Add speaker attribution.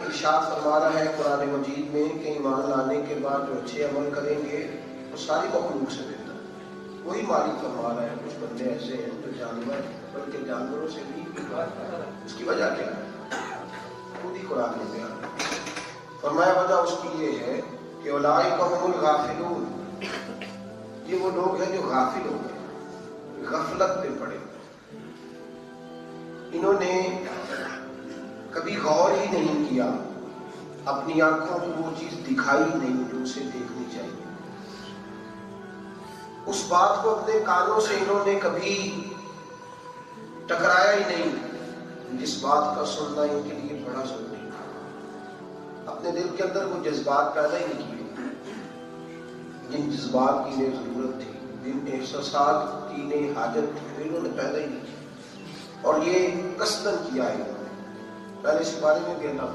Speaker 1: ارشاد فرما رہا ہے قرآن مجید میں کہ ایمان لانے کے بعد جو اچھے عمل کریں گے وہ ساری مخلوق سے بہتر ہے۔ وہی مالک فرما رہا ہے کچھ بندے ایسے ہیں جو جانور بلکہ جانوروں سے بھی اس کی وجہ کیا ہے؟ خود ہی قرآن میں بیان فرمایا وجہ اس کی یہ ہے کہ اولئک هم الغافلون، یہ وہ لوگ ہیں جو غافل ہو گئے، غفلت پہ پڑے، انہوں نے کبھی غور ہی نہیں کیا، اپنی آنکھوں کو وہ چیز دکھائی نہیں جو اسے دیکھنی چاہیے، اس بات کو اپنے کانوں سے انہوں نے کبھی ٹکرایا ہی نہیں جس بات کا سننا ان کے لیے بڑا ضروری تھا، اپنے دل کے اندر وہ جذبات پیدا ہی نہیں کیے جن جذبات کی انہیں ضرورت تھی، جن احساسات کی انہیں حاجت تھی، انہوں نے پیدا ہی نہیں کی، اور یہ قصدن کیا ہے انہوں نے۔ پہلے اس بارے میں بھی اللہ